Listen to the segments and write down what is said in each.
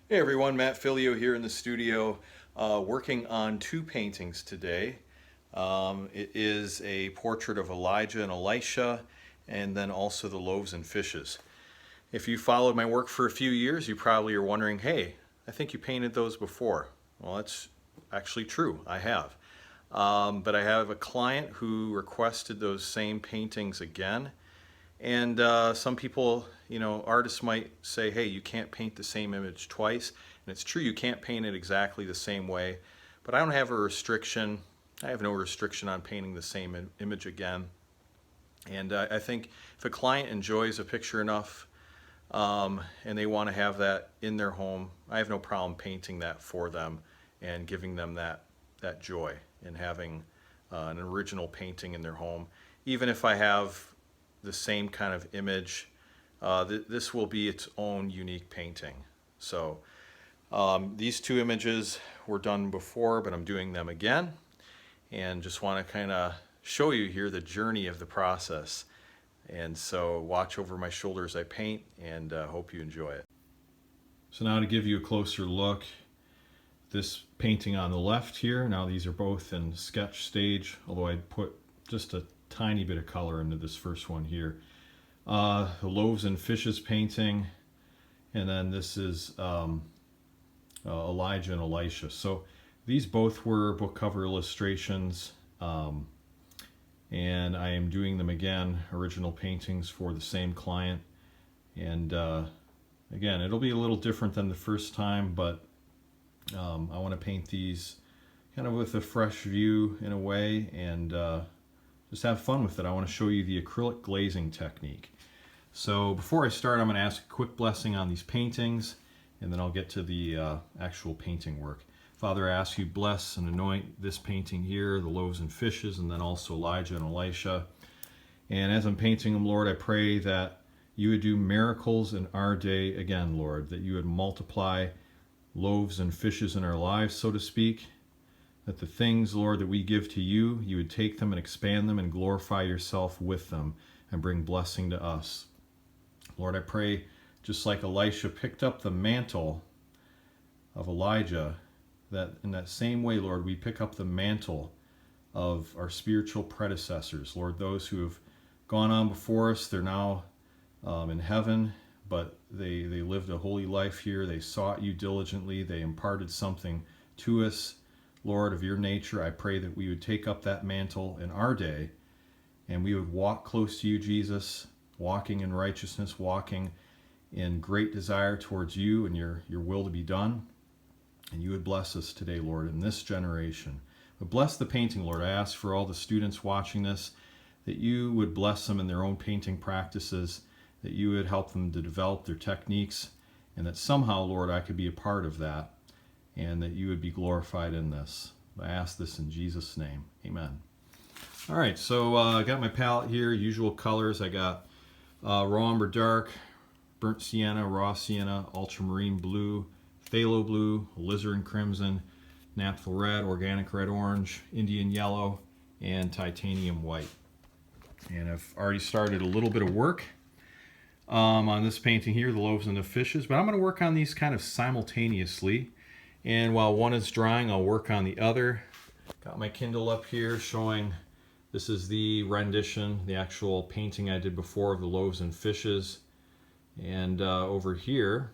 Hey everyone, mattphilleo here in the studio, working on two paintings today. It is a portrait of Elijah and Elisha, and then also the loaves and fishes. If you followed my work for a few years, you probably are wondering, hey, I think you painted those before. Well, that's actually true, I have. But I have a client who requested those same paintings again. And some people, artists might say, hey, you can't paint the same image twice. And it's true, you can't paint it exactly the same way. But I don't have a restriction. I have no restriction on painting the same image again. And I think if a client enjoys a picture enough and they want to have that in their home, I have no problem painting that for them and giving them that joy in having an original painting in their home. Even if I have the same kind of image, this will be its own unique painting. So these two images were done before, but I'm doing them again, and just want to kind of show you here the journey of the process. And so watch over my shoulder as I paint, and hope you enjoy it. So now to give you a closer look, this painting on the left here, now these are both in sketch stage, although I put just a tiny bit of color into this first one here. The loaves and fishes painting, and then this is Elijah and Elisha. So these both were book cover illustrations, and I am doing them again, original paintings for the same client. And again, it'll be a little different than the first time, but I want to paint these kind of with a fresh view in a way, and just have fun with it. I want to show you the acrylic glazing technique. So before I start, I'm going to ask a quick blessing on these paintings, and then I'll get to the actual painting work. Father, I ask you bless and anoint this painting here, the loaves and fishes, and then also Elijah and Elisha. And as I'm painting them, Lord, I pray that you would do miracles in our day again, Lord, that you would multiply loaves and fishes in our lives, so to speak, that the things, Lord, that we give to you, you would take them and expand them and glorify yourself with them and bring blessing to us. Lord, I pray, just like Elisha picked up the mantle of Elijah, that in that same way, Lord, we pick up the mantle of our spiritual predecessors. Lord, those who have gone on before us, they're now in heaven, but they lived a holy life here. They sought you diligently. They imparted something to us, Lord, of your nature. I pray that we would take up that mantle in our day, and we would walk close to you, Jesus, walking in righteousness, walking in great desire towards you and your will to be done. And you would bless us today, Lord, in this generation. But bless the painting, Lord. I ask for all the students watching this, that you would bless them in their own painting practices, that you would help them to develop their techniques, and that somehow, Lord, I could be a part of that, and that you would be glorified in this. I ask this in Jesus' name. Amen. All right, so I got my palette here, usual colors. I got raw umber dark, burnt sienna, raw sienna, ultramarine blue, phthalo blue, alizarin crimson, naphtha red, organic red orange, Indian yellow, and titanium white. And I've already started a little bit of work on this painting here, the loaves and the fishes, but I'm going to work on these kind of simultaneously. And while one is drying, I'll work on the other. Got my Kindle up here showing this is the rendition, the actual painting I did before of the loaves and fishes. And over here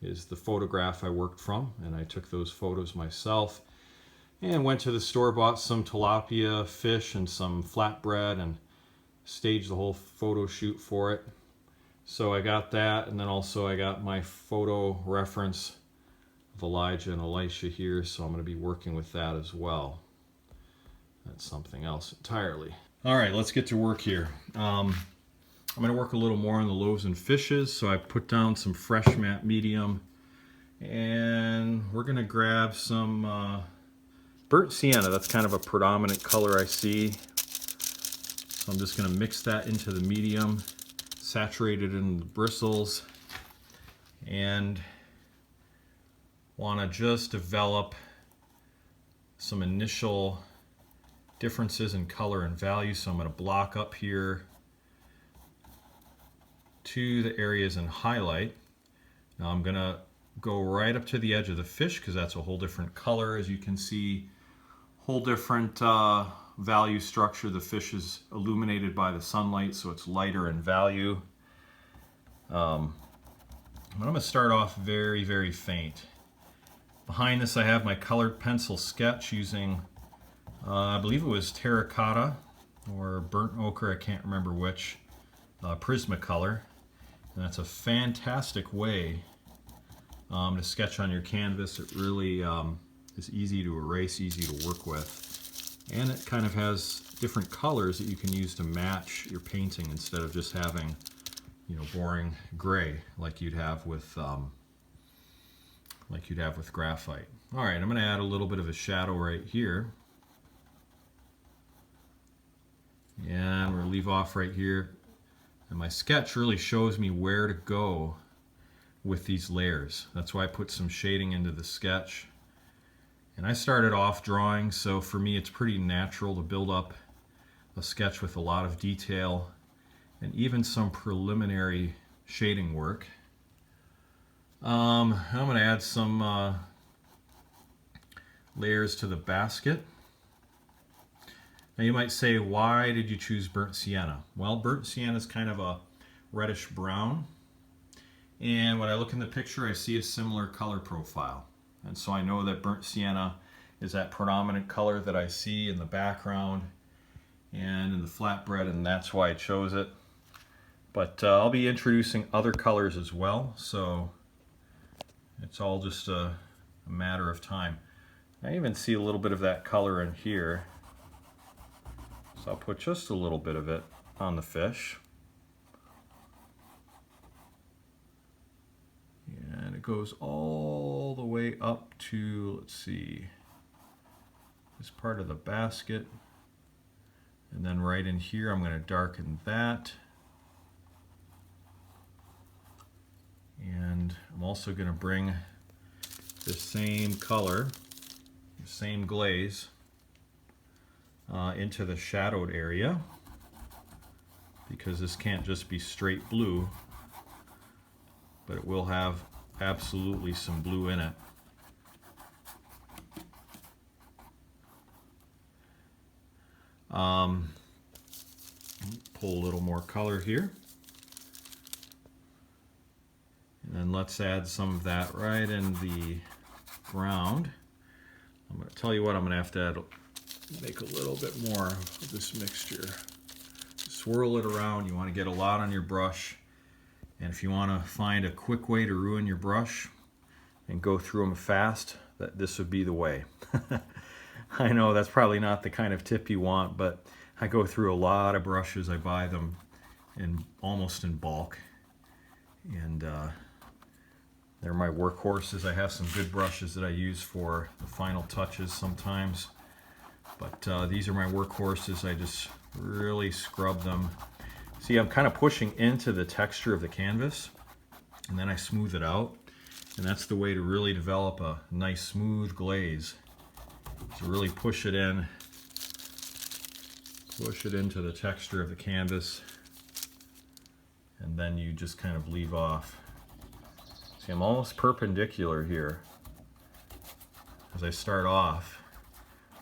is the photograph I worked from, and I took those photos myself and went to the store, bought some tilapia fish and some flatbread, and staged the whole photo shoot for it. So I got that, and then also I got my photo reference of Elijah and Elisha here, so I'm going to be working with that as well. That's something else entirely. All right, let's get to work here. I'm going to work a little more on the loaves and fishes, so I put down some fresh matte medium, and we're going to grab some burnt sienna. That's kind of a predominant color I see, so I'm just going to mix that into the medium, saturate it in the bristles, and want to just develop some initial differences in color and value. So I'm going to block up here to the areas in highlight. Now I'm going to go right up to the edge of the fish because that's a whole different color. As you can see, whole different value structure. The fish is illuminated by the sunlight, so it's lighter in value. But I'm going to start off very, very faint. Behind this I have my colored pencil sketch using, I believe it was terracotta or burnt ochre, I can't remember which, Prismacolor. And that's a fantastic way to sketch on your canvas. It really is easy to erase, easy to work with. And it kind of has different colors that you can use to match your painting instead of just having, you know, boring gray like you'd have with graphite. All right, I'm going to add a little bit of a shadow right here. And we'll leave off right here. And my sketch really shows me where to go with these layers. That's why I put some shading into the sketch. And I started off drawing, so for me it's pretty natural to build up a sketch with a lot of detail and even some preliminary shading work. I'm going to add some layers to the basket. Now you might say, why did you choose burnt sienna? Well, burnt sienna is kind of a reddish brown, and when I look in the picture I see a similar color profile, and so I know that burnt sienna is that predominant color that I see in the background and in the flatbread, and that's why I chose it. But I'll be introducing other colors as well, so it's all just a matter of time. I even see a little bit of that color in here. So I'll put just a little bit of it on the fish. And it goes all the way up to, let's see, this part of the basket. And then right in here I'm going to darken that. And I'm also going to bring the same color, the same glaze, into the shadowed area, because this can't just be straight blue, but it will have absolutely some blue in it. Pull a little more color here. And then let's add some of that right in the ground. I'm going to tell you what, I'm going to have to add, make a little bit more of this mixture. Swirl it around. You want to get a lot on your brush. And if you want to find a quick way to ruin your brush and go through them fast, this would be the way. I know that's probably not the kind of tip you want, but I go through a lot of brushes. I buy them almost in bulk. And they're my workhorses. I have some good brushes that I use for the final touches sometimes. But these are my workhorses. I just really scrub them. See, I'm kind of pushing into the texture of the canvas, and then I smooth it out. And that's the way to really develop a nice smooth glaze. To really push it in, push it into the texture of the canvas, and then you just kind of leave off. See, I'm almost perpendicular here as I start off.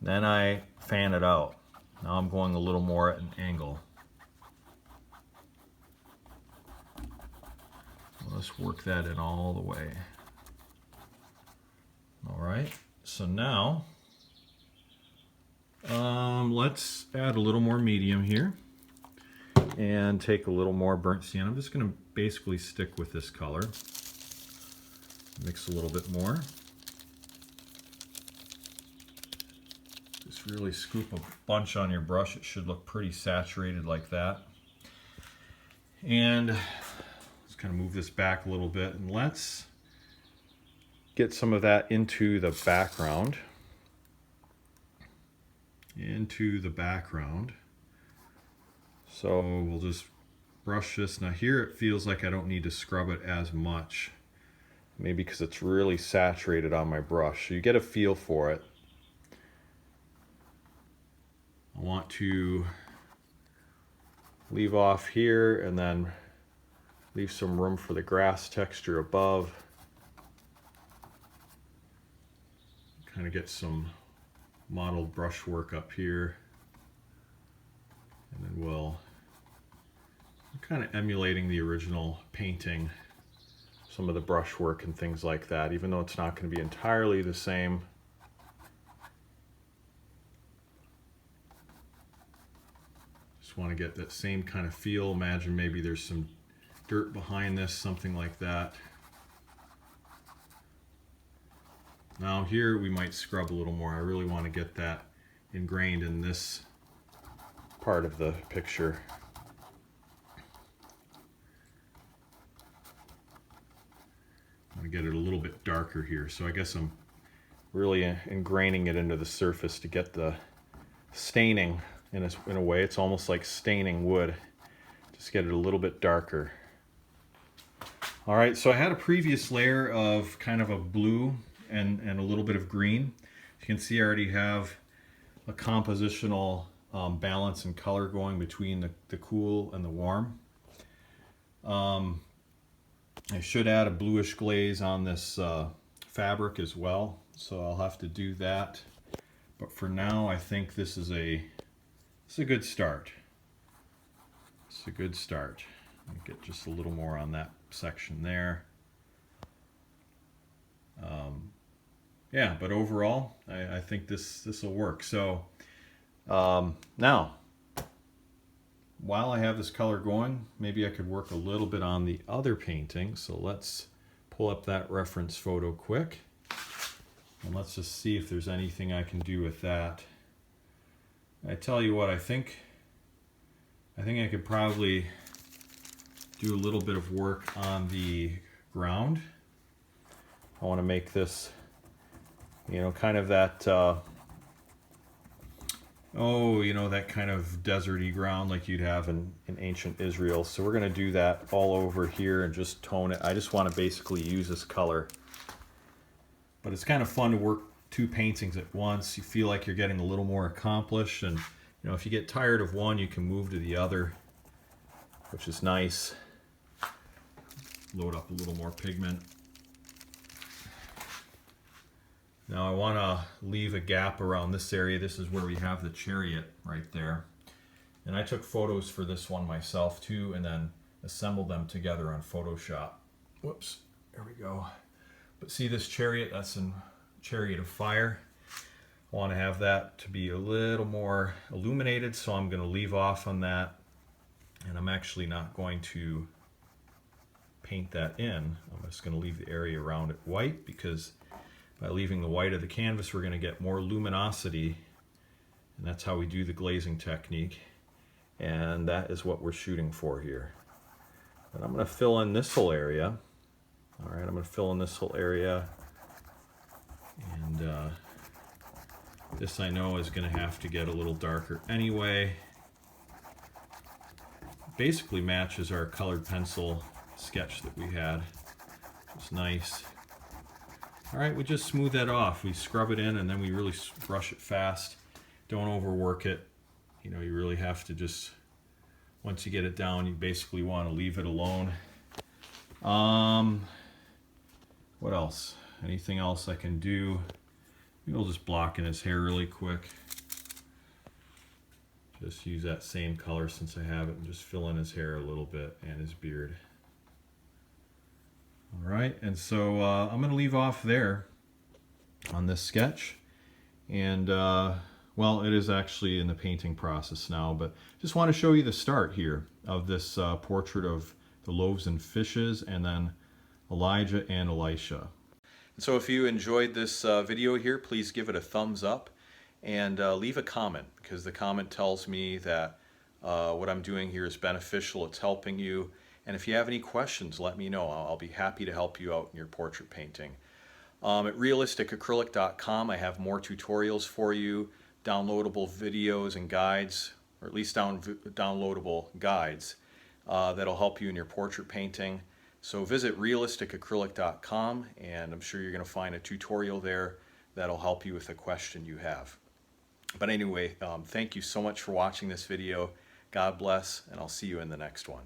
Then I fan it out. Now I'm going a little more at an angle. Let's work that in all the way. All right, so now let's add a little more medium here and take a little more burnt sienna. I'm just going to basically stick with this color. Mix a little bit more. Just really scoop a bunch on your brush. It should look pretty saturated like that. And let's kind of move this back a little bit, and let's get some of that into the background. So we'll just brush this. Now here it feels like I don't need to scrub it as much. Maybe because it's really saturated on my brush. So you get a feel for it. I want to leave off here and then leave some room for the grass texture above. kind of get some mottled brushwork up here, and then we'll kind of emulating the original painting, some of the brushwork and things like that, even though it's not going to be entirely the same. Just want to get that same kind of feel. Imagine maybe there's some dirt behind this, something like that. Now here we might scrub a little more. I really want to get that ingrained in this part of the picture. I want to get it a little bit darker here, so I guess I'm really ingraining it into the surface to get the staining in a way. It's almost like staining wood. Just get it a little bit darker. All right, so I had a previous layer of kind of a blue and a little bit of green. You can see I already have a compositional balance and color going between the cool and the warm. I should add a bluish glaze on this fabric as well, so I'll have to do that. But for now, I think this is a good start. It's a good start. I'll get just a little more on that section there. Yeah, but overall, I think this will work. So now, while I have this color going, maybe I could work a little bit on the other painting. So let's pull up that reference photo quick, and let's just see if there's anything I can do with that. I tell you what, I think I could probably do a little bit of work on the ground. I want to make this, you know, kind of that that kind of deserty ground like you'd have in ancient Israel. So we're going to do that all over here and just tone it. I just want to basically use this color. But it's kind of fun to work two paintings at once. You feel like you're getting a little more accomplished, and you know, if you get tired of one, you can move to the other, which is nice. Load up a little more pigment. Now I want to leave a gap around this area. This is where we have the chariot right there. And I took photos for this one myself too, and then assembled them together on Photoshop. Whoops, there we go. But see this chariot, that's a chariot of fire. I want to have that to be a little more illuminated, so I'm going to leave off on that. And I'm actually not going to paint that in. I'm just going to leave the area around it white, because by leaving the white of the canvas, we're going to get more luminosity, and that's how we do the glazing technique, and that is what we're shooting for here. But I'm going to fill in this whole area. All right, I'm going to fill in this whole area, and this I know is going to have to get a little darker anyway. Basically matches our colored pencil sketch that we had, which is nice. All right, we just smooth that off. We scrub it in, and then we really brush it fast. Don't overwork it. You know, you really have to just, once you get it down, you basically want to leave it alone. What else? Anything else I can do? Maybe we'll just block in his hair really quick. Just use that same color since I have it, and just fill in his hair a little bit and his beard. All right, and so I'm going to leave off there on this sketch. And well, it is actually in the painting process now, but just want to show you the start here of this portrait of the loaves and fishes, and then Elijah and Elisha. So if you enjoyed this video here, please give it a thumbs up, and leave a comment, because the comment tells me that what I'm doing here is beneficial, it's helping you. And if you have any questions, let me know. I'll be happy to help you out in your portrait painting. At realisticacrylic.com, I have more tutorials for you, downloadable videos and guides, or at least downloadable guides that'll help you in your portrait painting. So visit realisticacrylic.com, and I'm sure you're going to find a tutorial there that'll help you with a question you have. But anyway, thank you so much for watching this video. God bless, and I'll see you in the next one.